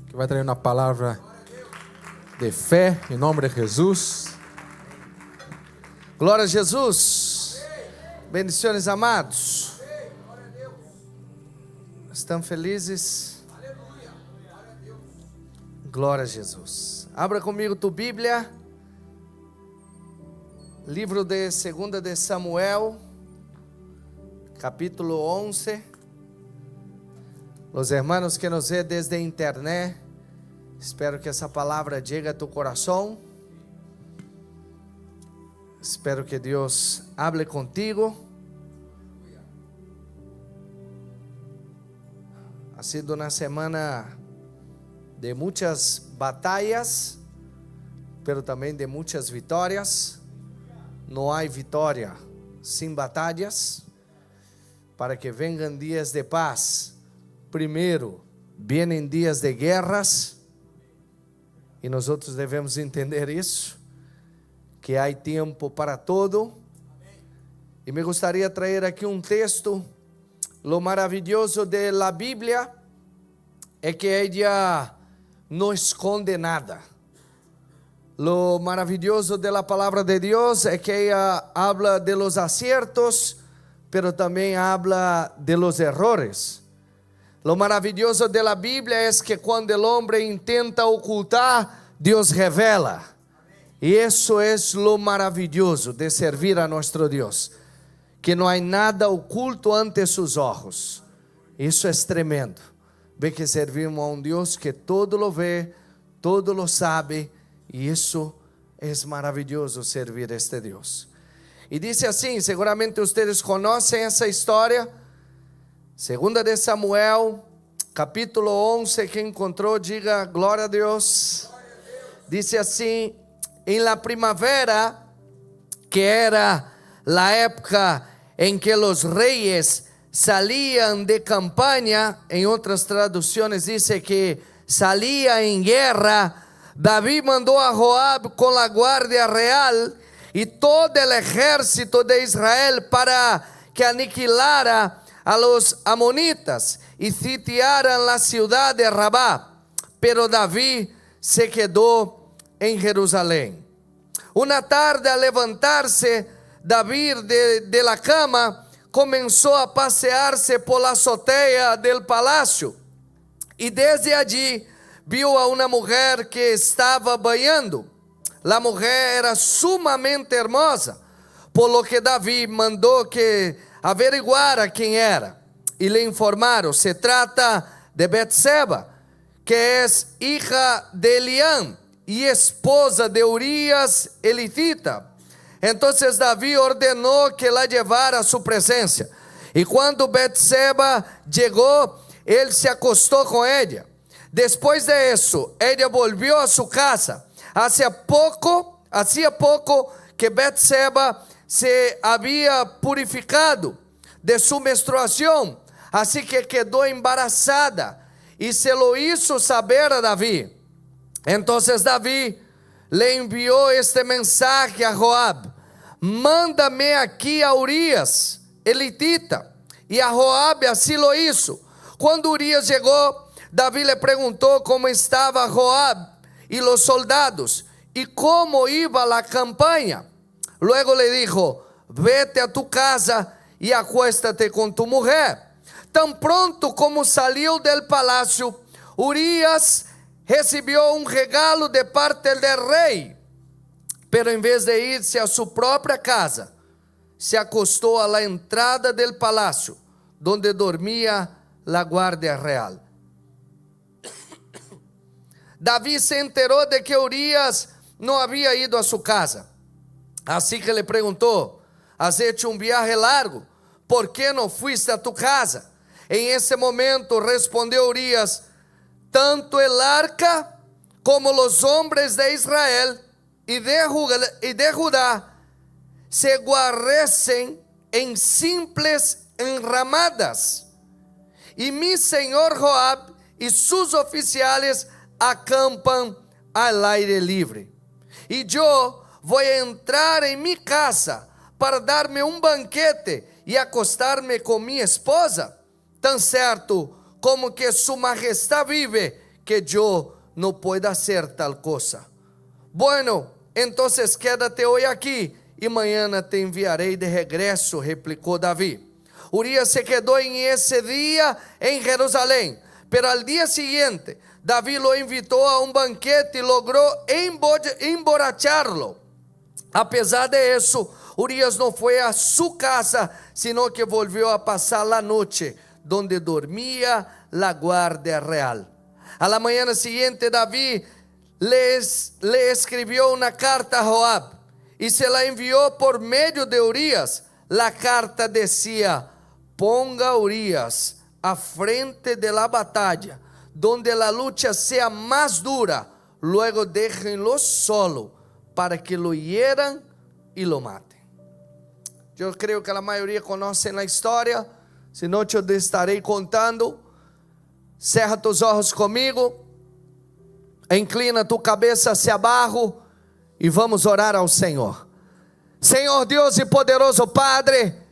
que vai trazer uma palavra de fé, em nome de Jesus. Glória a Jesus. Bendições, amados. Estão felizes? Glória a Jesus. Abra comigo tua Bíblia. Livro de 2 de Samuel, capítulo 11. Os hermanos que nos vê desde a internet, espero que essa palavra chegue a tu coração. Espero que Deus hable contigo. Ha sido uma semana de muitas batalhas, pero também de muitas vitórias. Não há vitória sem batalhas. Para que venham dias de paz, primeiro vêm dias de guerras. E nós outros devemos entender isso, que há tempo para todo. E me gostaria de trazer aqui um texto. Lo maravilhoso de la Bíblia é que ela não esconde nada. Lo maravilloso de la palabra de Dios es que ella habla de los aciertos, pero también habla de los errores. Lo maravilloso de la Biblia es que cuando el hombre intenta ocultar, Dios revela. Y eso es lo maravilloso de servir a nuestro Dios, que no hay nada oculto ante sus ojos. Eso es tremendo. Ve que servimos a un Dios que todo lo ve, todo lo sabe. E isso é maravilhoso, servir a este Deus. E diz assim, seguramente vocês conhecem essa história. 2 de Samuel, capítulo 11, quem encontrou, diga glória a Deus. Diz assim, em la primavera, que era a época em que os reis salían de campanha, em outras traduções diz que salía em guerra. Davi mandou a Joab com a guardia real e todo o ejército de Israel para que aniquilara a los amonitas e sitiaran la ciudad de Rabá. Pero Davi se quedou em Jerusalém. Una tarde, al levantar-se Davi de la cama, começou a passear-se por la azotea del palacio e desde allí viu a uma mulher que estava banhando. A mulher era sumamente hermosa, por lo que Davi mandou que averiguara quem era. E lhe informaram, se trata de Betseba, que é hija de Eliam e esposa de Urias elitita. Então Davi ordenou que la llevara a sua presença. E quando Betseba chegou, ele se acostou com ela. Después de eso, ella volvió a su casa. Hacía poco que Betseba se había purificado de su menstruación, así que quedó embarazada y se lo hizo saber a David. Entonces David le envió este mensaje a Joab: mándame aquí a Urias elitita. Y a Joab así lo hizo. Cuando Urias llegó, Davi le perguntou como estava Joab e os soldados e como iba a campanha. Luego le dijo: vete a tu casa e acuéstate com tu mujer. Tan pronto como saliu del palacio, Urias recibió un regalo de parte del rei, pero en vez de irse a su própria casa, se acostou a la entrada del palacio, donde dormia la guardia real. Davi se enterou de que Urias não havia ido a sua casa. Assim que lhe perguntou: has hecho um viaje largo, ¿por que não fuiste a tu casa? Em esse momento respondeu Urias: tanto el arca como os homens de Israel e de Judá se guarecem em simples enramadas, e mi senhor Joab e seus oficiais acampam al aire livre. E eu vou entrar em minha casa para dar-me um banquete e acostar-me com minha esposa, tão certo como que sua majestade vive, que yo no pueda hacer tal cosa. Bueno, entonces quédate hoy aquí y mañana te enviaré de regreso, replicó David. Urías se quedó en ese día en Jerusalén, pero al día siguiente David lo invitó a un banquete y logró emborracharlo. A pesar de eso, Urías no fue a su casa, sino que volvió a pasar la noche donde dormía la guardia real. A la mañana siguiente David le escribió una carta a Joab y se la envió por medio de Urías. La carta decía: ponga a Urías a frente de la batalla, donde la lucha sea más dura, luego déjenlo solo para que lo hieran y lo maten. Yo creo que la mayoría conocen la historia, si no yo te estaré contando. Cerra tus ojos conmigo, inclina tu cabeça hacia abajo e vamos orar ao Senhor. Senhor Deus e poderoso Padre,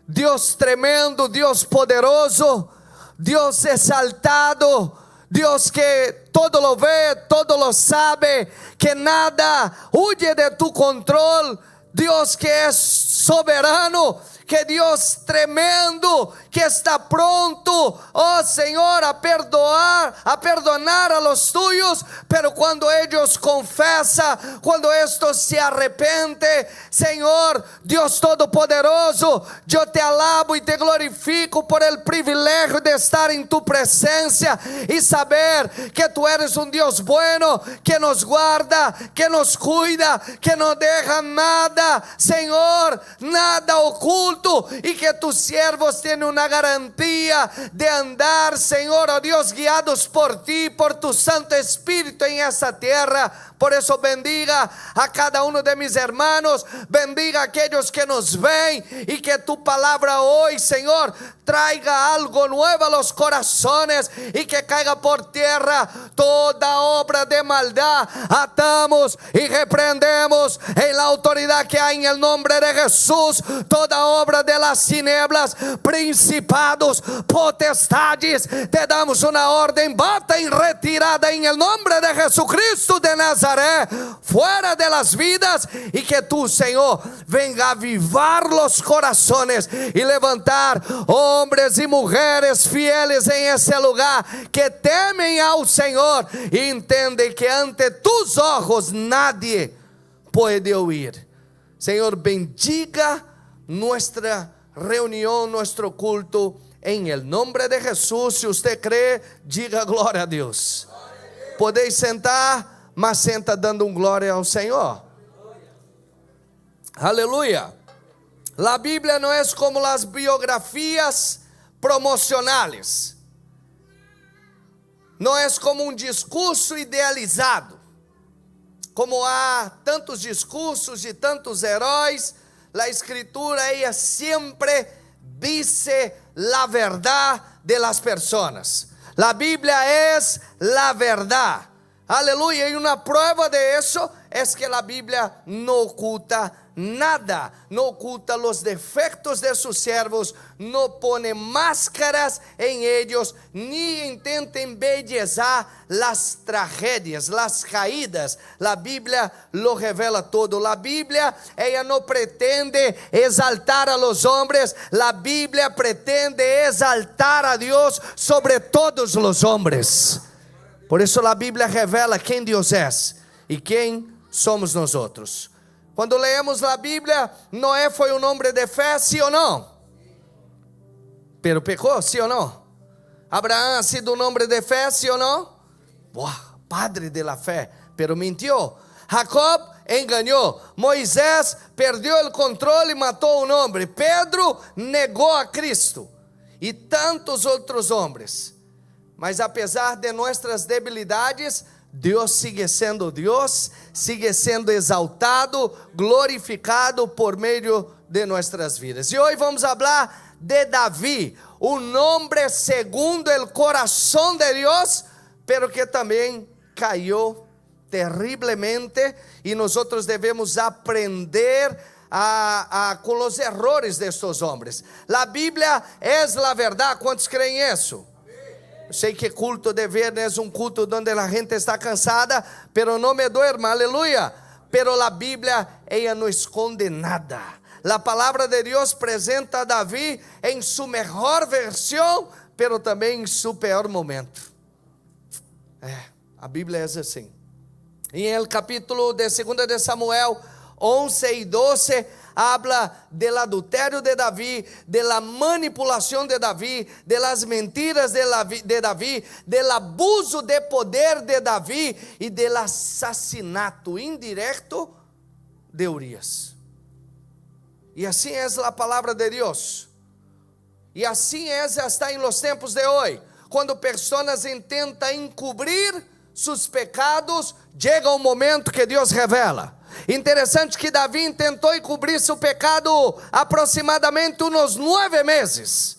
Deus tremendo, Deus poderoso, Deus exaltado, Deus que todo lo ve, todo lo sabe, que nada huye de tu control, Deus que é soberano, que Deus tremendo, que está pronto, oh Senhor, a perdonar a los tuyos, pero cuando ellos confesan, cuando estos se arrepenten, Senhor, Deus Todopoderoso, yo te alabo y te glorifico por el privilegio de estar en tu presencia y saber que tú eres un Dios bueno, que nos guarda, que nos cuida, que no deja nada, Senhor, nada oculto, y que tus siervos tienen una garantía de andar, Señor, oh Dios, guiados por ti, por tu Santo Espíritu en esta tierra. Por eso bendiga a cada uno de mis hermanos, bendiga a aquellos que nos ven y que tu palabra hoy, Señor, traiga algo nuevo a los corazones y que caiga por tierra toda obra de maldad. Atamos y reprendemos en la autoridad que hay en el nombre de Jesús toda obra de las tinieblas, principados, potestades. Te damos una orden, bata en retirada en el nombre de Jesucristo de Nazaret, fuera de las vidas, y que tú, Señor, venga a avivar los corazones y levantar hombres y mujeres fieles en ese lugar, que temen al Señor y entienden que ante tus ojos nadie puede huir. Señor, bendiga nuestra reunión, nuestro culto, en el nombre de Jesús. Si usted cree, diga gloria a Dios. Podéis sentar, mas senta dando glória ao Senhor. Aleluya. La Biblia no es como las biografías promocionales. No es como un discurso idealizado. Como há tantos discursos de tantos heróis, la escritura ella siempre dice la verdad de las personas. La Biblia es la verdad. Aleluya, y una prueba de eso es que la Biblia no oculta nada, no oculta los defectos de sus siervos, no pone máscaras en ellos, ni intenta embelezar las tragedias, las caídas. La Biblia lo revela todo. La Biblia, ella no pretende exaltar a los hombres, la Biblia pretende exaltar a Dios sobre todos los hombres. Por eso la Biblia revela quién Dios es y quién somos nosotros. Cuando leemos la Biblia, Noé fue un hombre de fe, ¿sí o no? Pero pecó, ¿sí o no? Abraham ha sido un hombre de fe, ¿sí o no? Buah, padre de la fe, pero mintió. Jacob engañó. Moisés perdió el control y mató a un hombre. Pedro negó a Cristo. Y tantos otros hombres. Mas apesar de nuestras debilidades, Deus sigue sendo Deus, sigue sendo exaltado, glorificado por meio de nossas vidas. E hoje vamos falar de Davi, um homem segundo o coração de Deus, pero que também caiu terrivelmente, e nós devemos aprender com os errores destes homens. A Bíblia é a verdade. Quantos creem isso? Sei que culto de viernes es un culto donde la gente está cansada, pero no me duerma, aleluya. Pero la Biblia, ella no esconde nada. La palabra de Dios presenta a David en su mejor versión, pero também em seu pior momento. A Bíblia é assim. E em el capítulo de 2 de Samuel 11 e 12, habla del adultério de Davi, de la manipulação de Davi, de las mentiras de Davi, del abuso de poder de Davi e del assassinato indireto de Urias. E assim é a palavra de Deus. E assim é hasta em los tempos de hoje. Quando pessoas intentam encobrir seus pecados, chega um momento que Deus revela. Interessante que Davi tentou encobrir seu pecado aproximadamente uns 9 meses.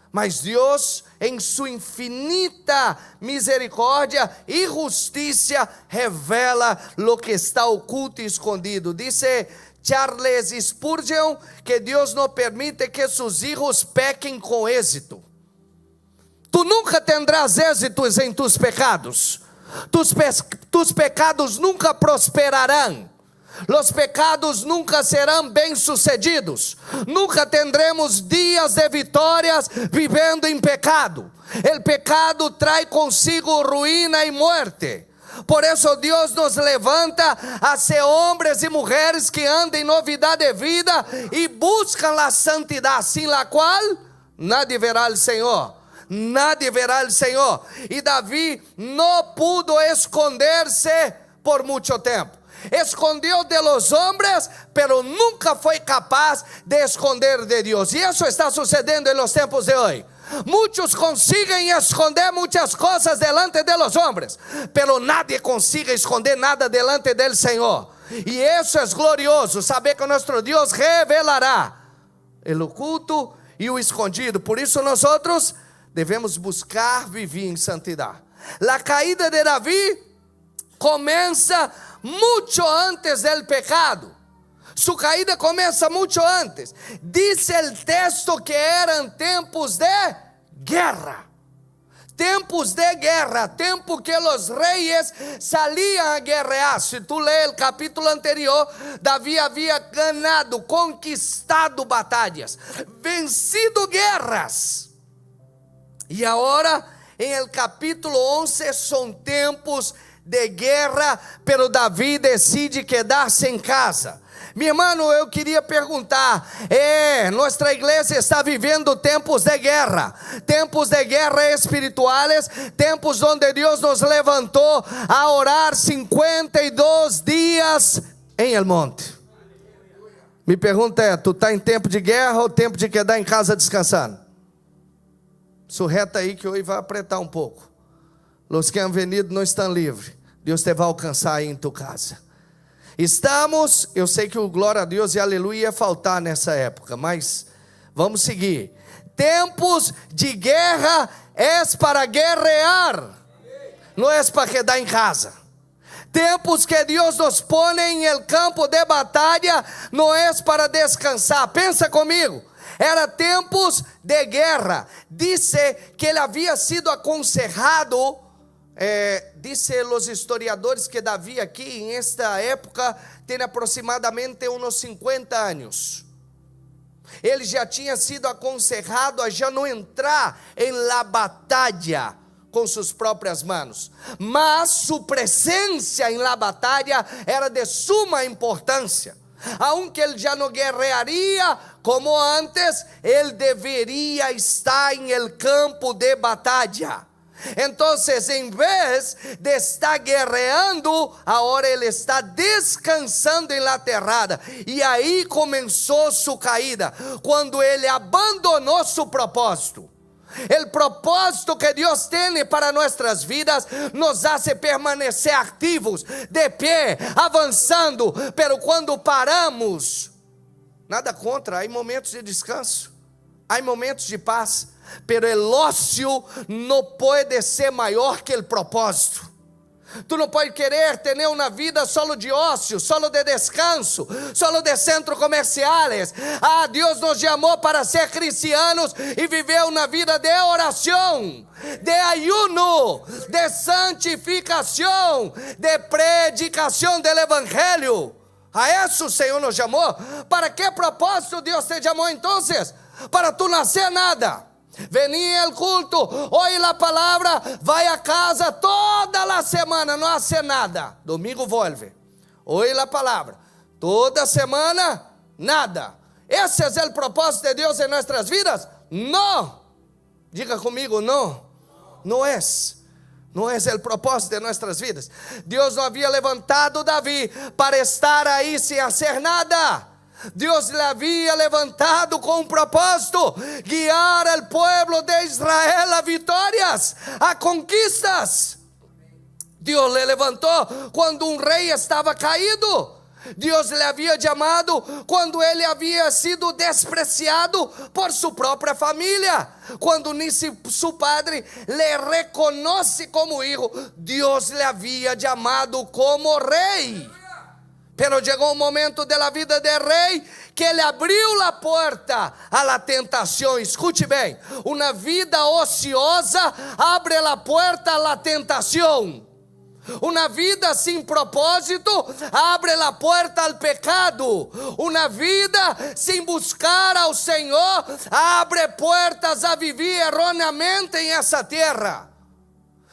Mas Deus, em sua infinita misericórdia e justiça, revela o que está oculto e escondido. Dice Charles Spurgeon que Deus não permite que seus filhos pequem com êxito. Tu nunca tendrás êxitos em tus pecados. Tus pecados nunca prosperarão. Los pecados nunca serão bem-sucedidos. Nunca tendremos dias de vitórias vivendo em pecado. El pecado traz consigo ruína e morte. Por isso Deus nos levanta a ser homens e mulheres que andam em novidade de vida e buscam a santidade, sem la qual nadie verá o Senhor. Nadie verá o Senhor. E Davi não pudo esconder-se por muito tempo. Escondeu de los hombres, pero nunca foi capaz de esconder de Deus. E isso está sucedendo em los tempos de hoje. Muitos conseguem esconder muitas coisas delante de los hombres, pero nadie consigue esconder nada delante del Senhor. E isso é glorioso, saber que nosso Deus revelará o oculto e o escondido. Por isso nós devemos buscar viver em santidade. A caída de Davi começa muito antes del pecado. Su caída começa muito antes. Dice el texto que eram tempos de guerra. Tempos de guerra, tempo que os reis saliam a guerrear. Se tu lê o capítulo anterior, Davi havia ganado, conquistado batalhas, vencido guerras. E agora, em el capítulo 11, são tempos de guerra, pero Davi decide quedar-se em casa. Meu irmão, eu queria perguntar, nossa igreja está vivendo tempos de guerra espirituais, tempos onde Deus nos levantou a orar 52 dias em el monte. Me pergunta é, tu está em tempo de guerra ou tempo de quedar em casa descansando? Surreta aí que hoje vai apertar um pouco. Os que han venido não estão livres. Deus te vai alcançar aí em tua casa. Estamos, eu sei que o glória a Deus e aleluia ia faltar nessa época, mas vamos seguir. Tempos de guerra é para guerrear, não é para quedar em casa. Tempos que Deus nos põe em el campo de batalha, não é para descansar. Pensa comigo. Era tempos de guerra. Dice que ele havia sido aconsejado. Dice os historiadores que Davi aqui, em esta época, tem aproximadamente uns 50 anos. Ele já tinha sido aconsejado a já não entrar em la batalha com suas próprias mãos. Mas sua presença em la batalha era de suma importância. Aunque ele já não guerrearia como antes, ele deveria estar em el campo de batalha. Então, em vez de estar guerreando, agora ele está descansando em la terrada. E aí começou sua caída, quando ele abandonou seu propósito. O propósito que Deus tem para nossas vidas nos hace permanecer ativos, de pé, avançando. Pero quando paramos, nada contra, há momentos de descanso, há momentos de paz. Pero el ócio não pode ser maior que o propósito. Tu não pode querer ter uma vida solo de ócio, solo de descanso, solo de centros comerciais. Deus nos chamou para ser cristianos e viver uma vida de oração, de ayuno, de santificação, de predicação do evangelho. A isso o Senhor nos chamou. ¿Para que propósito Deus te chamou então? Para tu nascer nada. Vení al culto, oí la palabra, vai a casa toda la semana, não hace nada. Domingo vuelve, oí la palabra, toda semana, nada. Esse é o propósito de Deus em nossas vidas? Não. Diga comigo, não. Não é. Não é o propósito de nossas vidas. Deus não havia levantado Davi para estar aí sem fazer nada. Deus lhe havia levantado com um propósito: guiar o povo de Israel a vitórias, a conquistas. Deus lhe levantou quando um rei estava caído. Deus lhe havia chamado quando ele havia sido despreciado por sua própria família, quando nem seu padre lhe reconhece como filho. Deus lhe havia chamado como rei. Pero chegou um momento da vida do rei que ele abriu a porta a la tentação. Escute bem: uma vida ociosa abre a porta a la tentação. Uma vida sem propósito abre a porta ao pecado. Uma vida sem buscar ao Senhor abre portas a viver erroneamente em essa terra.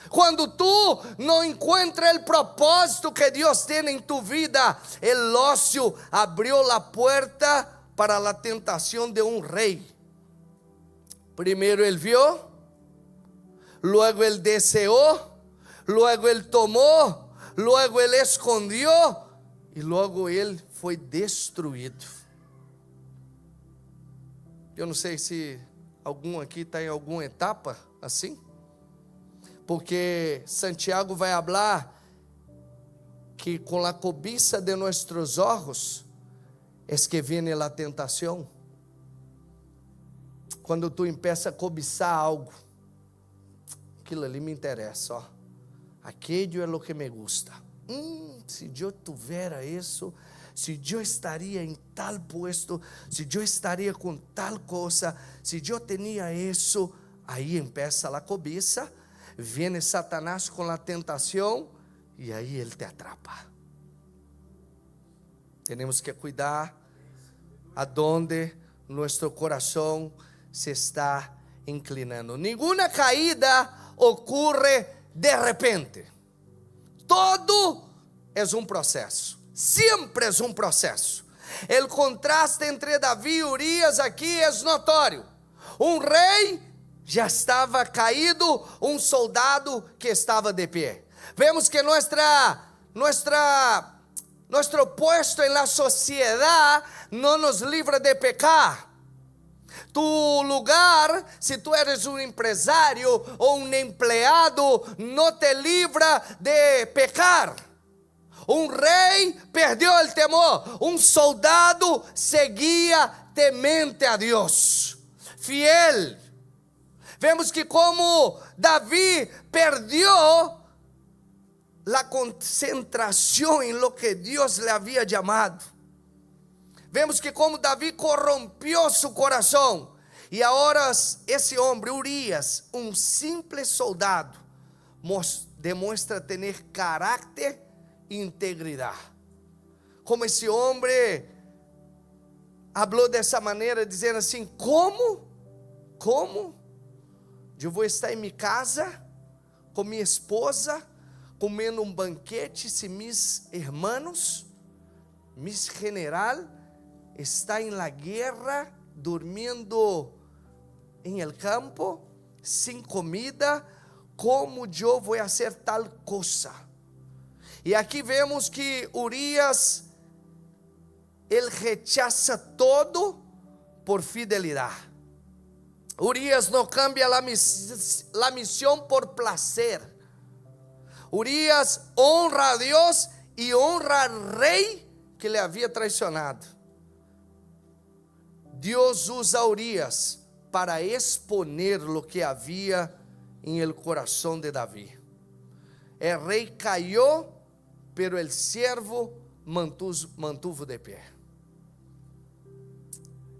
Quando tu não encontras o propósito que Deus tem em tu vida, o ócio abriu a porta para a tentação de um rei. Primeiro ele viu, luego ele desejou, luego ele tomou, luego ele escondeu e logo ele foi destruído. Eu não sei se algum aqui está em alguma etapa assim. Porque Santiago vai falar que com a cobiça de nossos olhos é que vem a tentação. Quando tu empieza a cobiçar algo, aquilo ali me interessa, ó. Aquello é o que me gusta. Se eu tivesse isso, se eu estaria em tal puesto, se eu estaria com tal coisa, se eu tinha isso, aí empieza a cobiça. Viene Satanás com a tentação e aí ele te atrapa. Temos que cuidar aonde nosso coração se está inclinando. Nenhuma caída ocorre de repente. Todo é um processo. Sempre é um processo. O contraste entre Davi e Urias aqui é notório. Um rei já estava caído, um soldado que estava de pé. Vemos que nosso puesto en la sociedad não nos livra de pecar. Tu lugar, se tu eres um empresário ou um empleado, não te livra de pecar. Um rei perdeu o temor, um soldado seguia temente a Deus, fiel. Vemos que como Davi perdeu a concentração em lo que Deus lhe havia chamado. Vemos que como Davi corrompeu seu coração. E agora esse homem, Urias, um simples soldado, demonstra ter caráter e integridade. Como esse homem falou dessa maneira, dizendo assim: como? Eu vou estar em minha casa, com minha esposa, comendo um banquete, se mis hermanos, mis general, está em la guerra, dormindo em el campo, sem comida, como eu vou fazer tal coisa? E aqui vemos que Urias, ele rechaça todo por fidelidade. Urias não cambia a missão por placer. Urias honra a Deus e honra al rei que lhe havia traicionado. Deus usa Urias para exponer o que havia em el coração de Davi. El rey cayó, pero el siervo mantuvo de pé.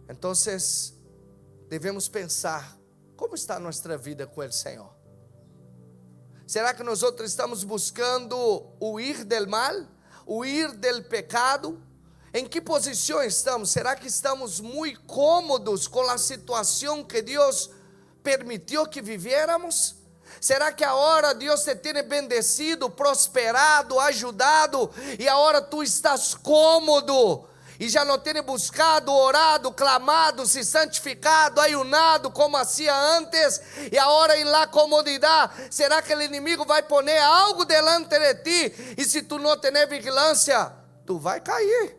Entonces, devemos pensar, como está nossa vida com o Senhor? Será que nós estamos buscando huir del mal? Huir del pecado? Em que posição estamos? Será que estamos muito cômodos com a situação que Deus permitiu que viviéramos? Será que agora Deus te tem bendecido, prosperado, ajudado, e agora tu estás cômodo, e já não tem buscado, orado, clamado, se santificado, ayunado, como hacía antes, e agora em la comodidade? Será que o inimigo vai poner algo delante de ti, e se tu não tener vigilância, tu vai cair?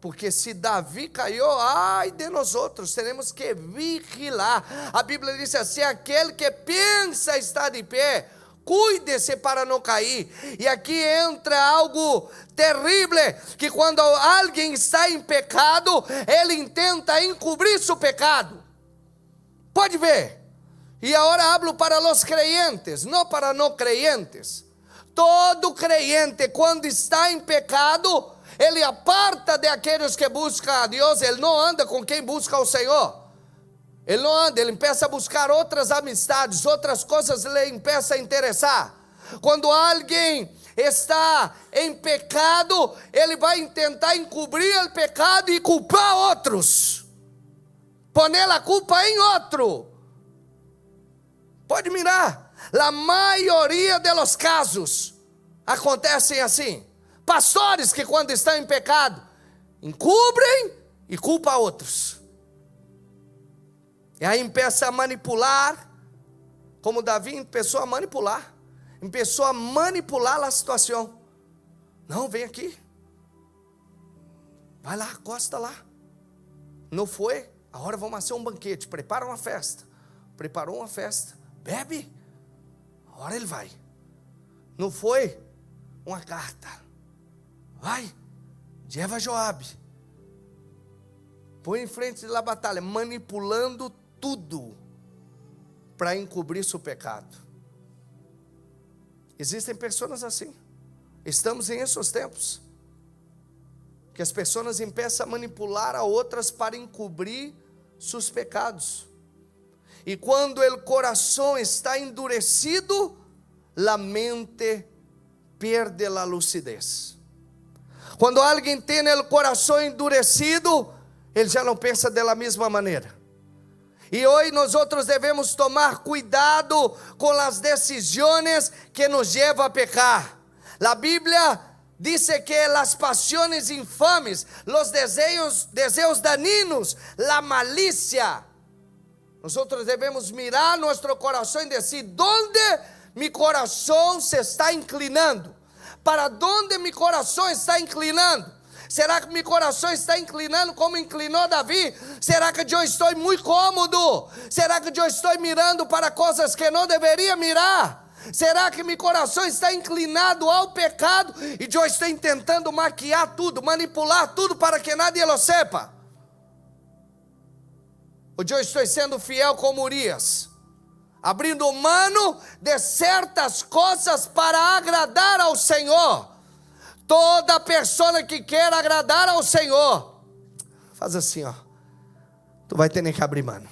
Porque se Davi caiu, ai de nós outros, teremos que vigilar. A Bíblia diz assim: aquele que pensa estar de pé, cuide-se para não cair. E aqui entra algo terrível, que quando alguém está em pecado, ele tenta encobrir seu pecado. Pode ver. E agora hablo para os creyentes, não para não creyentes. Todo creyente, quando está em pecado, ele aparta de aqueles que buscam a Deus. Ele não anda com quem busca o Senhor. Ele não anda, ele começa a buscar outras amistades, outras coisas lhe começa a interessar. Quando alguém está em pecado, ele vai tentar encobrir o pecado e culpar outros, poner a culpa em outro. Pode mirar, a maioria dos casos acontecem assim. Pastores que quando estão em pecado, encobrem e culpam outros. E aí começa a manipular, como Davi começou a manipular. Começou a manipular a situação. Não, vem aqui. Vai lá, costa lá. Não foi? Agora vamos fazer um banquete. Prepara uma festa. Preparou uma festa. Bebe. Agora ele vai. Não foi? Uma carta. Vai. Leva Joabe. Põe em frente da batalha. Manipulando tudo para encobrir seu pecado. Existem pessoas assim. Estamos em esses tempos que as pessoas começam a manipular a outras para encobrir seus pecados. E quando o coração está endurecido, a mente perde a lucidez. Quando alguém tem o coração endurecido, ele já não pensa da mesma maneira. E hoje nós devemos tomar cuidado com as decisões que nos levam a pecar. A Bíblia diz que as paixões infames, os desejos dañinos, a malícia. Nós devemos mirar nosso coração e dizer: ¿dónde mi coração se está inclinando? ¿Para dónde mi coração está inclinando? Será que meu coração está inclinando como inclinou Davi? Será que eu estou muito cômodo? Será que eu estou mirando para coisas que não deveria mirar? Será que meu coração está inclinado ao pecado e eu estou tentando maquiar tudo, manipular tudo para que nadie lo sepa? Ou eu estou sendo fiel como Urias, abrindo mão de certas coisas para agradar ao Senhor? Toda pessoa que quer agradar ao Senhor, faz assim, ó. Tu vai ter que abrir mão.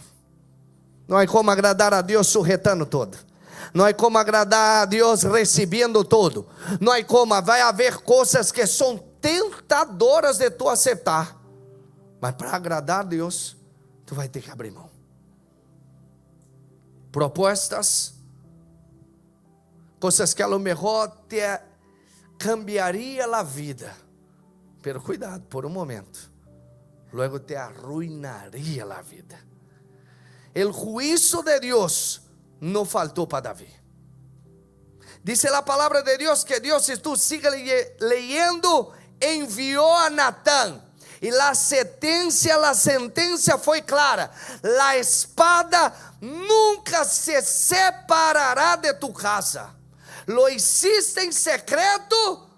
Não há como agradar a Deus sujetando todo. Não há como agradar a Deus recebendo todo. Não há como, vai haver coisas que são tentadoras de tu aceitar. Mas para agradar a Deus, tu vai ter que abrir mão. Propostas, coisas que a lo mejor te cambiaria a vida, pero cuidado, por um momento, luego te arruinaria a vida. El juicio de Dios no faltou para Davi. Dice la palabra de Dios que Dios, si tú sigues leyendo, envió a Natán. E a sentença foi clara: a espada nunca se separará de tu casa. Lo hiciste em secreto,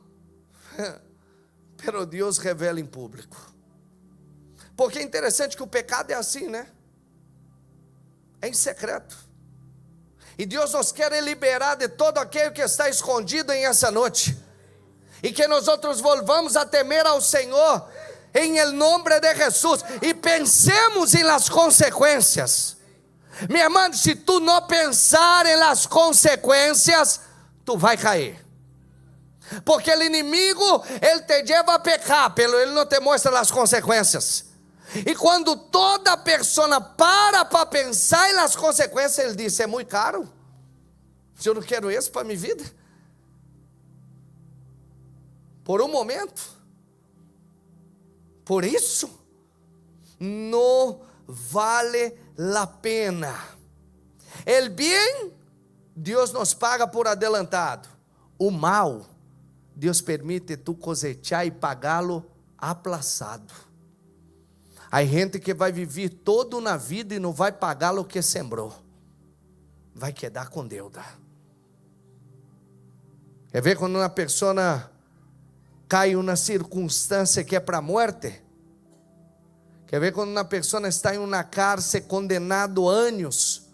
pero Deus revela em público. Porque é interessante que o pecado é assim, né? É em secreto. E Deus nos quer liberar de todo aquele que está escondido em essa noite. E que nós outros volvamos a temer ao Senhor em el nombre de Jesus. E pensemos em las consequências. Meu irmão, se tu não pensar em las consequências, tu vai cair. Porque o inimigo, ele te leva a pecar, pero ele não te mostra as consequências. E quando toda pessoa para pensar nas consequências, ele diz: é muito caro, eu não quero isso para minha vida. Por um momento, por isso, não vale a pena. El bem, Deus nos paga por adelantado. O mal, Deus permite tu cosechar e pagá-lo aplazado. Há gente que vai viver todo na vida e não vai pagar o que sembrou. Vai quedar com deuda. Quer ver quando uma pessoa cai em uma circunstância que é para a morte? Quer ver quando uma pessoa está em uma cárcel condenado anos,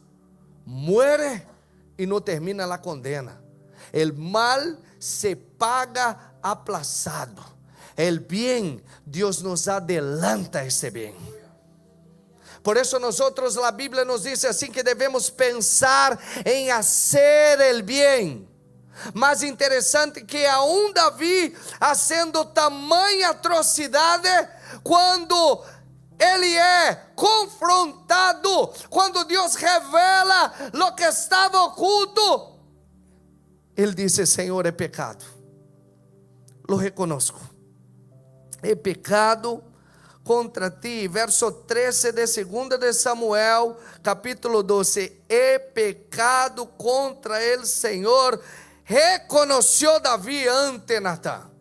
muere e não termina a condena. El mal se paga aplazado. El bien, Dios nos adelanta esse bem. Por isso nosotros, a Bíblia nos diz assim, que devemos pensar em hacer el bien. Mas interessante que aún Davi, fazendo tamanha atrocidade, quando ele é confrontado, quando Deus revela o que estava oculto, ele disse: Senhor, é pecado, lo reconozco. He pecado contra ti. Verso 13 de 2 de Samuel, capítulo 12. He pecado contra el Senhor. Reconoció Davi ante Natán.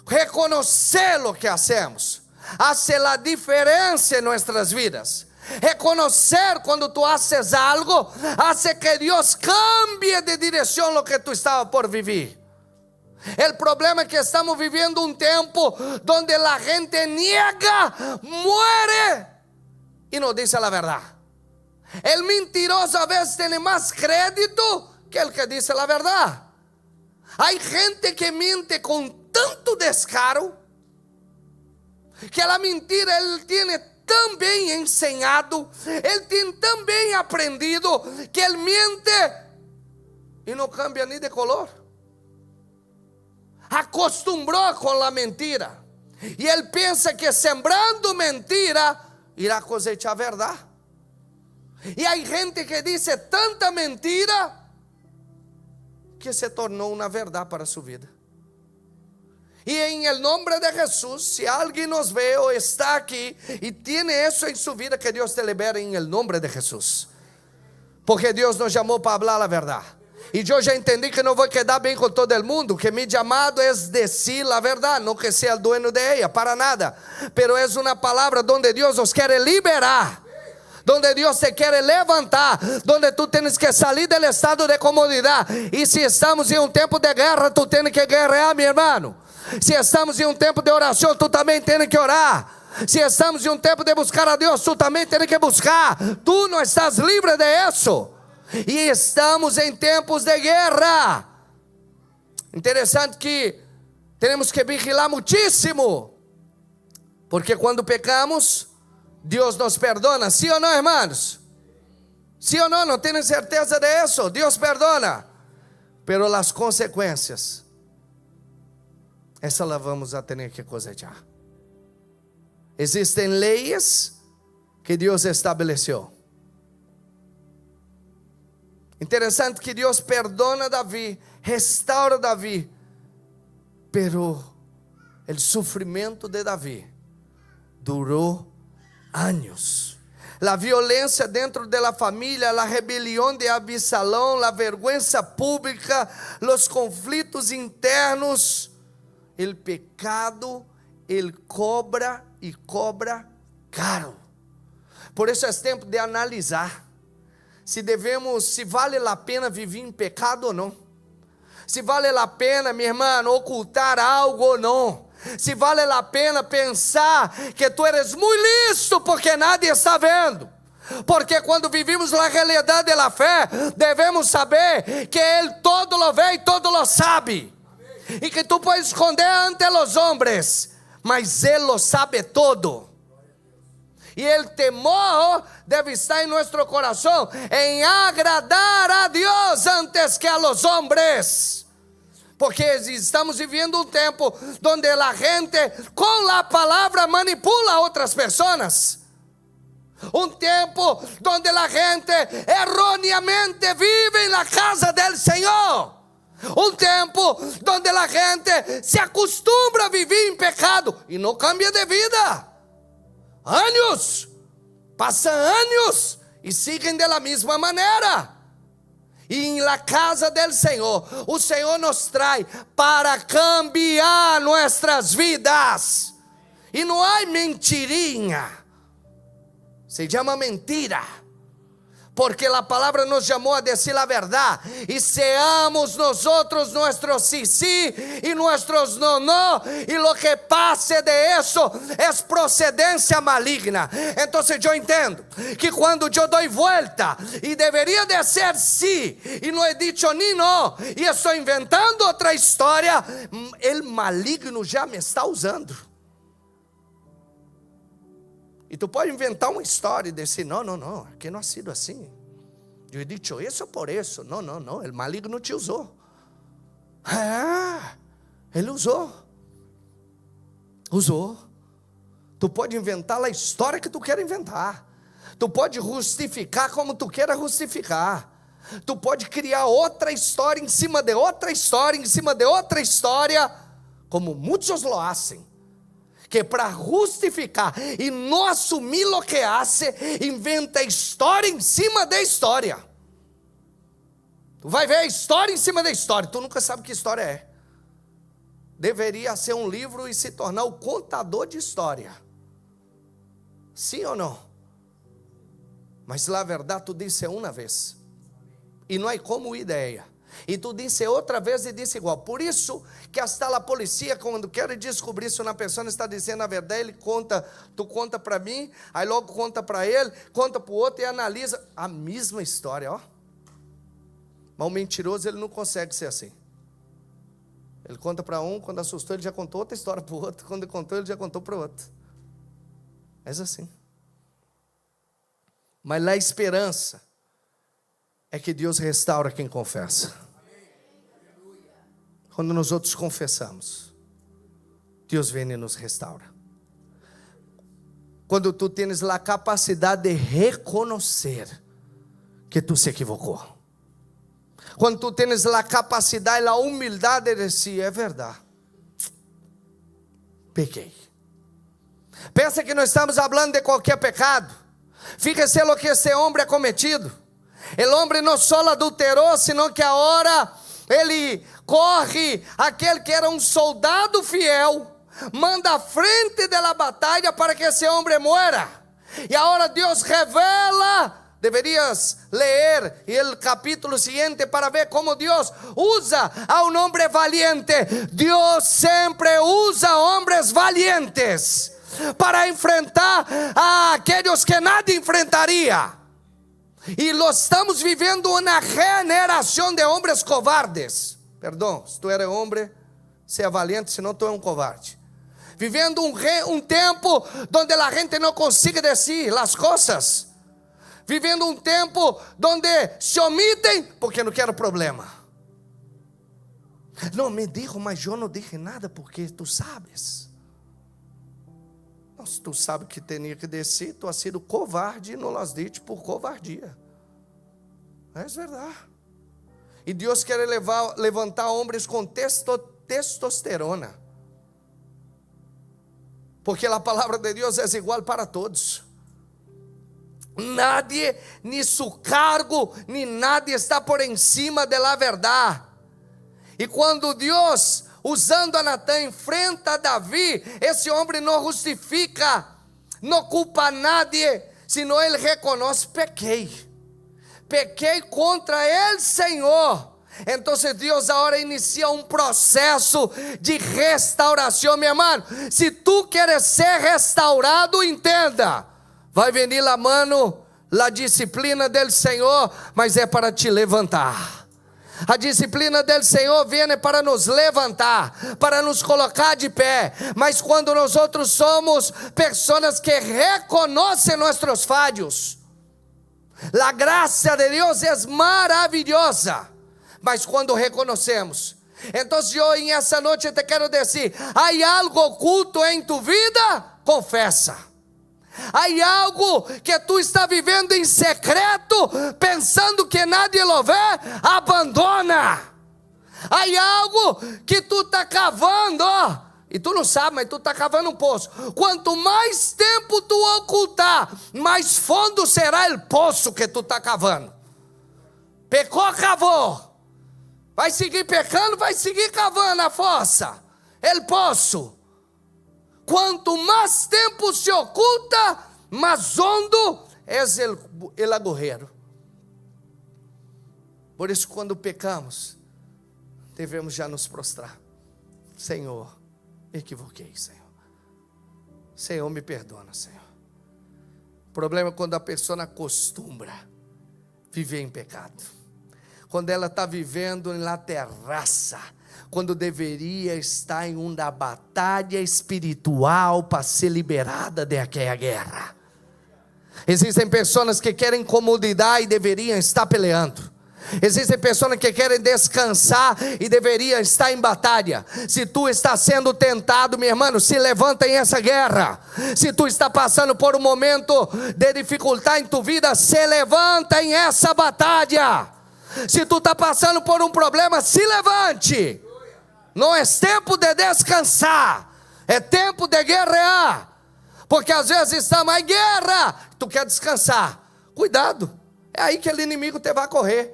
Reconocer lo que hacemos hace la diferencia en nuestras vidas. Reconocer quando tu haces algo hace que Deus cambie de direção lo que tu estava por vivir. O problema é que estamos vivendo um tempo onde a gente niega, muere e não diz a verdade. O mentiroso a vezes tem mais crédito que o que diz a verdade. Há gente que mente com tanto descaro que a mentira ele tem tão bem ensinado, ele tem tão bem aprendido, que ele mente e não cambia nem de color. Acostumbrou com a mentira, e ele pensa que sembrando mentira irá cosechar verdade. E há gente que diz tanta mentira que se tornou uma verdade para sua vida. E em nome de Jesus, se alguém nos vê ou está aqui e tem isso em sua vida, que Deus te libere em nome de Jesus, porque Deus nos chamou para falar a verdade. E eu já entendi que não vou quedar bem com todo mundo, que meu chamado é decir a verdade, não que seja dueño de ella, para nada, pero é uma palavra onde Deus nos quer liberar, onde Deus te quer levantar, onde tu tens que sair do estado de comodidade. E se estamos em um tempo de guerra, tu tens que guerrear, meu irmão. Se estamos em um tempo de oração, tu também tens que orar. Se estamos em um tempo de buscar a Deus, tu também tens que buscar. Tu não estás livre de isso. E estamos em tempos de guerra. Interessante que temos que vigilar muitíssimo, porque quando pecamos, Deus nos perdona, sim ou não, irmãos? Sim ou não? Não têm certeza disso? Deus perdona, pero as consequências, essa lá vamos a ter que cosechar. Existem leis que Deus estabeleceu. Interessante que Deus perdona Davi, restaura Davi, pero o sofrimento de Davi durou anos. A violência dentro da família, a rebelião de Absalão, a vergüenza pública, os conflitos internos, o pecado, ele cobra e cobra caro. Por isso é tempo de analisar se vale a pena viver em pecado ou não. Se vale a pena, minha irmã, ocultar algo ou não. Se vale a pena pensar que tu eres muito listo porque nadie está vendo. Porque quando vivimos a realidade da fé, devemos saber que Ele todo lo vê e todo lo sabe. E que tu puedes esconder ante os homens, mas Ele lo sabe todo. E o temor deve estar em nosso coração, em agradar a Deus antes que a los homens. Porque estamos vivendo um tempo onde a gente com a palavra manipula outras pessoas. Um tempo onde a gente erroneamente vive na casa do Senhor. Um tempo onde a gente se acostumbra a viver em pecado e não cambia de vida. Anos, passam anos e seguem da mesma maneira. E na casa do Senhor, o Senhor nos traz para cambiar nossas vidas. E não há mentirinha. Se chama mentira. Porque a palavra nos chamou a dizer a verdade. E seamos nós nossos sí, sí e nossos no, no. E lo que passe de isso é procedência maligna. Então eu entendo que quando eu dou volta e deveria de ser sim, e não he dicho nem não, e estou inventando outra história, o maligno já me está usando. E tu pode inventar uma história e dizer, não, que não ha sido assim. Eu he dicho isso por isso. Não, o maligno te usou. Ele usou. Tu pode inventar a história que tu quer inventar. Tu pode justificar como tu queira justificar. Tu pode criar outra história em cima de outra história, em cima de outra história, como muitos lo hacen. Que para justificar e não assumir o que hace, inventa história em cima da história. Tu vai ver história em cima da história, tu nunca sabe que história é. Deveria ser um livro e se tornar o contador de história. Sim ou não? Mas na verdade tu disse uma vez. E não é como ideia. E tu disse outra vez e disse igual. Por isso que hasta a polícia, quando quer descobrir se uma pessoa está dizendo a verdade, ele conta, tu conta para mim, aí logo conta para ele, conta para o outro e analisa a mesma história, ó. Mas o mentiroso, ele não consegue ser assim. Ele conta para um, quando assustou ele já contou outra história para o outro, quando ele contou ele já contou para o outro. É assim. Mas a esperança é que Deus restaura quem confessa. Quando nós outros confessamos, Deus vem e nos restaura. Quando tu tens a capacidade de reconhecer que tu se equivocou. Quando tu tens a capacidade e a humildade de dizer, é verdade, pequei. Pensa que não estamos falando de qualquer pecado. Fíjese lo que esse homem ha cometido. O homem não só adulterou, senão que agora ele corre, aquele que era um soldado fiel, manda à frente da batalha para que esse homem muera. E agora Deus revela, deverias ler o capítulo seguinte para ver como Deus usa a um homem valiente. Deus sempre usa homens valientes para enfrentar a aqueles que nada enfrentaria. E nós estamos vivendo uma generação de homens covardes. Perdão, se tu eres homem, seja valiente, senão tu é um covarde. Vivendo um tempo onde a gente não consiga dizer as coisas. Vivendo um tempo onde se omitem porque não quero problema. Não, me dijo, mas eu não dije nada porque tu sabes. Se tu sabe que tinha que descer, tu has sido covarde e não las dito por covardia. É verdade. E Deus quer levantar homens com testosterona. Porque a palavra de Deus é igual para todos. Nadie, nem seu cargo, nem nada está por encima da verdade. E quando Deus, usando a Natã, enfrenta a Davi, esse homem não justifica, não culpa nadie, senão ele reconhece, pequei contra ele, Senhor. Então Deus agora inicia um processo de restauração, meu irmão. Se tu queres ser restaurado, entenda, vai vir a mano a disciplina do Senhor, mas é para te levantar. A disciplina do Senhor vem para nos levantar, para nos colocar de pé. Mas quando nós outros somos pessoas que reconhecem nossos falhos, a graça de Deus é maravilhosa. Mas quando reconhecemos, então eu em essa noite te quero dizer: há algo oculto em tu vida? Confessa. Há algo que tu está vivendo em secreto, pensando que nadie lo vê? Abandona. Há algo que tu está cavando, e tu não sabe, mas tu está cavando um poço. Quanto mais tempo tu ocultar, mais fundo será o poço que tu está cavando. Pecou, cavou. Vai seguir pecando, vai seguir cavando a fossa, o poço. Quanto mais tempo se oculta, mais hondo é o agujero. Por isso, quando pecamos, devemos já nos prostrar. Senhor, me equivoquei, Senhor. Senhor, me perdona, Senhor. O problema é quando a pessoa acostumbra viver em pecado. Quando ela está vivendo na terraça, quando deveria estar em uma batalha espiritual para ser liberada daquela guerra. Existem pessoas que querem comodidade e deveriam estar peleando. Existem pessoas que querem descansar e deveriam estar em batalha. Se tu está sendo tentado, meu irmão, se levanta em essa guerra. Se tu está passando por um momento de dificuldade em tua vida, se levanta em essa batalha. Se tu está passando por um problema, se levante. Não é tempo de descansar, é tempo de guerrear. Porque às vezes estamos em guerra, tu quer descansar. Cuidado, é aí que o inimigo te vai correr.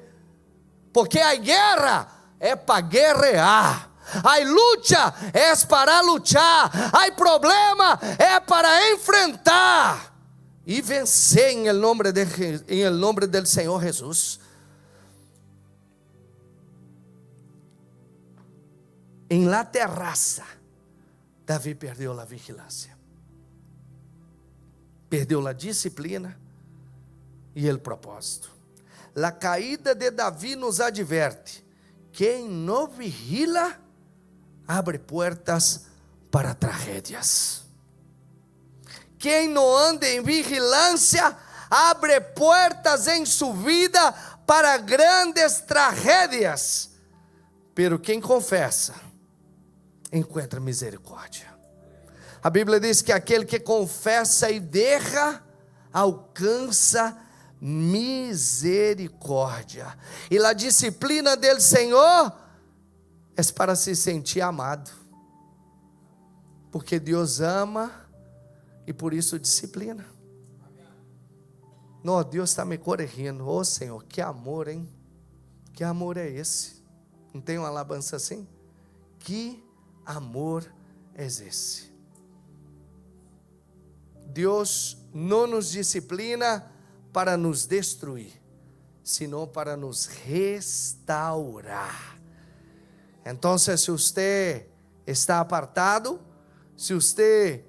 Porque a guerra é para guerrear. A luta é para lutar. A problema é para enfrentar e vencer em nome do Senhor Jesus. Em la terraça, Davi perdeu a vigilância, perdeu a disciplina e o propósito. A caída de Davi nos adverte: quem não vigila, abre portas para tragédias. Quem não anda em vigilância, abre portas em sua vida para grandes tragédias. Pero quem confessa, encontra misericórdia. A Bíblia diz que aquele que confessa e deixa, alcança misericórdia. E a disciplina do Senhor é para se sentir amado. Porque Deus ama e por isso disciplina. Não, Deus está me corrigindo. Ô Senhor, que amor, hein? Que amor é esse? Não tem uma alabança assim? Que amor é esse? Deus não nos disciplina para nos destruir, senão para nos restaurar. Então, se você está apartado, se você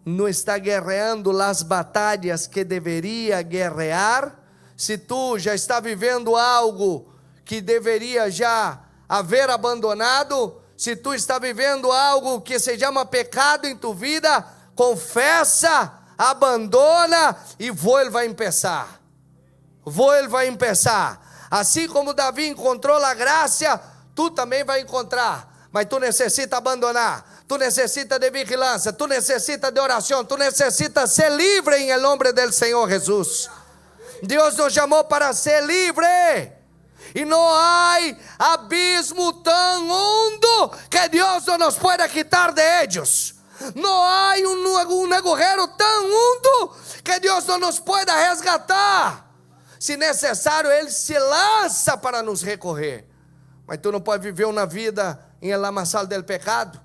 não está guerreando as batalhas que deveria guerrear, se tu já está vivendo algo que deveria já haver abandonado, se tu está vivendo algo que se chama pecado em tua vida, confessa, abandona e ele vai começar. Ele vai começar. Assim como Davi encontrou a graça, tu também vai encontrar. Mas tu necessita abandonar, tu necessita de vigilância, tu necessita de oração, tu necessita ser livre em nome do Senhor Jesus. Deus nos chamou para ser livre. E não há abismo tão hondo que Deus não nos pueda quitar de ellos. Não há um agujero tão fundo que Deus não nos pueda resgatar. Se necessário, Ele se lança para nos recorrer. Mas tu não pode viver uma vida em el lamaçal del pecado.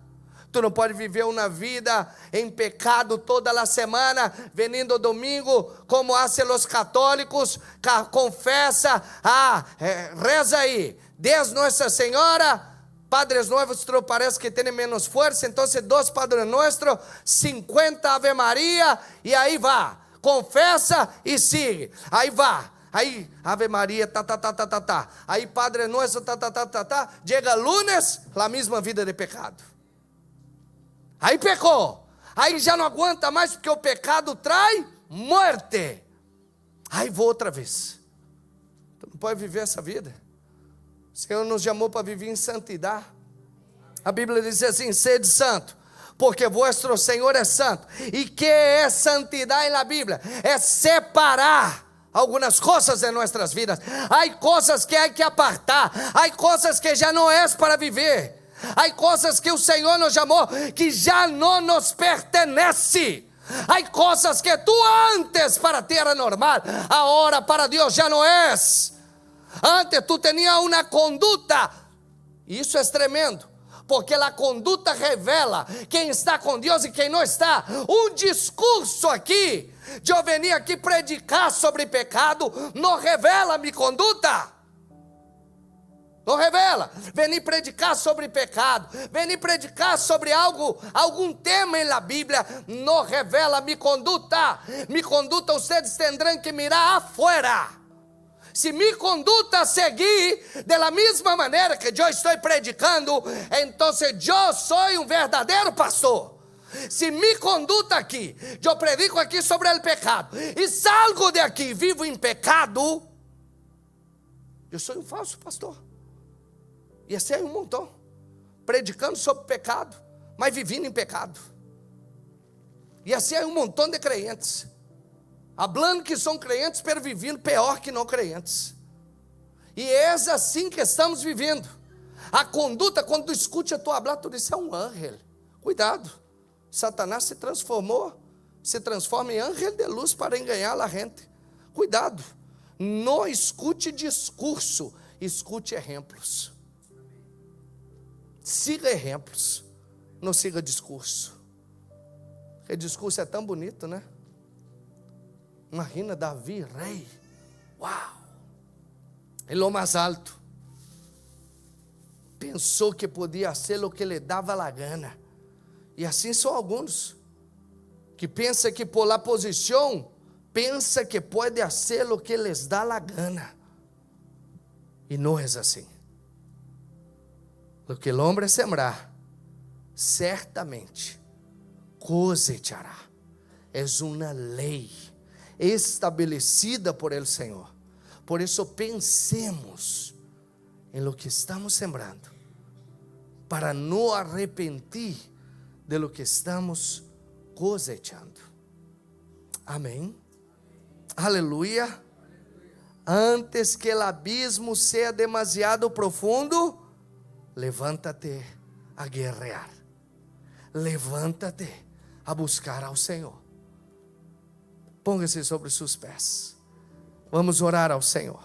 Tu não pode viver uma vida em pecado toda a semana, venindo domingo, como hacen os católicos, confessa, reza aí, Deus Nossa Senhora, Padres Nuestros parece que tem menos força, então 2 Padres Nuestros, 50 Ave Maria, e aí vá. confessa e sigue. Aí vá. Aí, Ave Maria, Aí, Padre Nuestro, Chega lunes, a mesma vida de pecado. Aí pecou. Aí já não aguenta mais, porque o pecado trai morte. Aí vou outra vez. Tu não pode viver essa vida. O Senhor nos chamou para viver em santidade. A Bíblia diz assim: sede santo, porque vuestro Senhor é santo. E que é santidade na Bíblia? É separar algumas coisas de nossas vidas. Há coisas que há que apartar. Há coisas que já não é para viver. Há coisas que o Senhor nos chamou que já não nos pertenece. Há coisas que tu antes para ti era normal, agora para Deus já não és. Antes tu tinha uma conduta. Isso é tremendo, porque a conduta revela quem está com Deus e quem não está. Um discurso aqui, de eu venir aqui predicar sobre pecado, não revela minha conduta. Não revela. Venir predicar sobre pecado, venir predicar sobre algum tema na Bíblia, não revela minha conduta. Minha conduta vocês terão que mirar afuera. Se minha conduta seguir da mesma maneira que eu estou predicando, então eu sou um verdadeiro pastor. Se minha conduta aqui, eu predico aqui sobre o pecado, e salgo daqui vivo em pecado, eu sou um falso pastor. E assim é um montão, predicando sobre pecado, mas vivendo em pecado. E assim é um montão de crentes, falando que são crentes, pero vivendo pior que não crentes. E é assim que estamos vivendo. A conduta, quando tu escute a tua falar, tu diz: é um ángel. Cuidado, Satanás se transforma em ángel de luz para enganar a gente. Cuidado, não escute discurso, escute exemplos. Siga exemplos, não siga discurso. Porque discurso é tão bonito, né? Imagina Davi, rei. Uau! Ele é o mais alto. Pensou que podia ser o que lhe dava a gana. E assim são alguns que pensam que por la posição, pensa que pode ser o que les dá a gana. E não é assim. O que o homem sembrar, certamente cosechará. É uma lei estabelecida por el Senhor. Por isso pensemos em lo que estamos sembrando, para não arrepentir de lo que estamos cosechando. Amém. Aleluia. Antes que o abismo seja demasiado profundo, levanta-te a guerrear. Levanta-te a buscar ao Senhor. Ponga-se sobre seus pés. Vamos orar ao Senhor.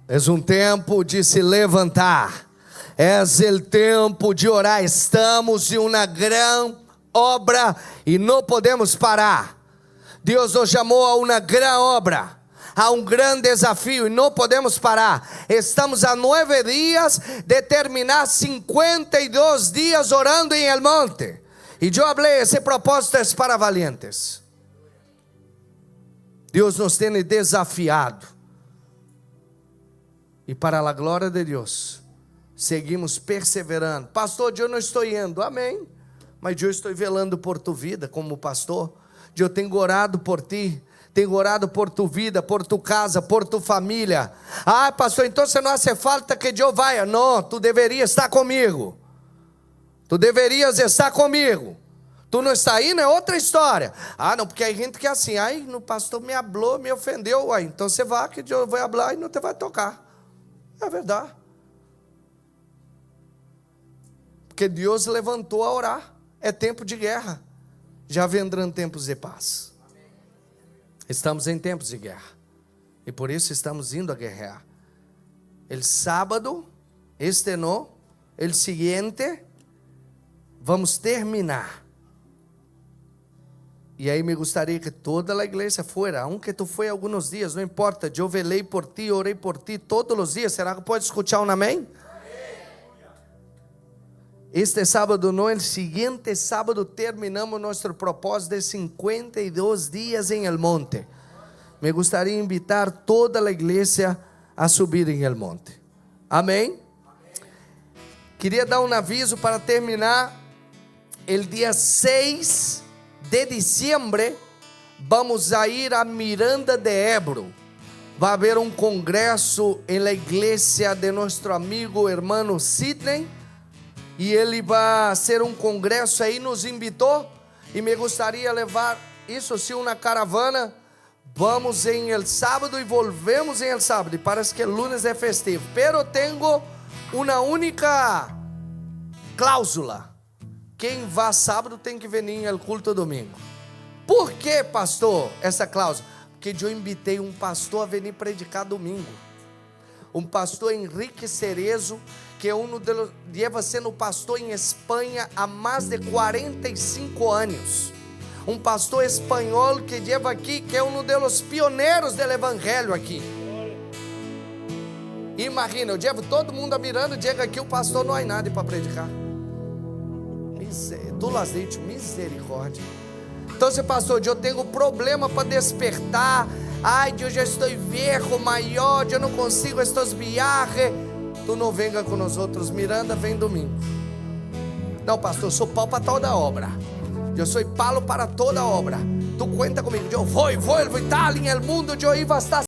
É um tempo de se levantar. É o tempo de orar. Estamos em uma grande obra e não podemos parar. Deus nos chamou a uma grande obra, a um grande desafio, e não podemos parar. Estamos a 9 dias de terminar 52 dias orando em el monte. E eu falei, esse propósito é para valientes. Deus nos tem desafiado. E para a glória de Deus, seguimos perseverando. Pastor, eu não estou indo, amém. Mas eu estou velando por tua vida como pastor. Eu tenho orado por ti, tenho orado por tua vida, por tua casa, por tua família. Ah, pastor, então não hace falta que eu vá. Não, tu deverias estar comigo. Tu deverias estar comigo. Tu não está indo, é outra história. Ah, não, porque a gente que é assim, ai, o pastor me falou, me ofendeu. Ai, então você vai que eu vou falar e não te vai tocar. É verdade. Porque Deus levantou a orar. É tempo de guerra. Já vendrão tempos de paz. Estamos em tempos de guerra. E por isso estamos indo a guerrear. El sábado, no, el siguiente, vamos terminar. E aí me gostaria que toda a igreja fuera, aunque tu foi alguns dias, não importa, eu velei por ti, orei por ti todos os dias. Será que pode escutar um amém? Este sábado, no, el siguiente sábado, terminamos nuestro propósito de 52 días en el monte. Me gustaría invitar toda la iglesia a subir en el monte. Amém? Queria dar um aviso para terminar. El dia 6 de diciembre vamos a ir a Miranda de Ebro. Vai haver um congresso em la igreja de nosso amigo hermano Sidney, e ele vai ser um congresso aí, nos invitou, e me gostaria levar isso sim, uma caravana. Vamos em el sábado e volvemos em el sábado, e parece que el lunes é festivo, pero tenho uma única cláusula: quem vai sábado tem que vir em el culto domingo. Por que, pastor, essa cláusula? Porque eu invitei um pastor a vir predicar domingo. Um pastor Henrique Cerezo, que é lleva sendo pastor em Espanha há mais de 45 anos. Um pastor espanhol que lleva aqui, que é dos pioneiros do evangelho aqui. Imagina, eu llevo todo mundo a Miranda, chega aqui o pastor não há nada para predicar. Tu lo has dicho, misericórdia. Então, pastor, eu tenho problema para despertar. Ai, eu já estou velho, maior, eu não consigo estes viajes. Tu não venga com nós outros, Miranda, vem domingo. Não, pastor, eu sou pau para toda obra. Eu sou palo para toda obra. Tu conta comigo, eu vou estar ali no mundo, eu iba a estar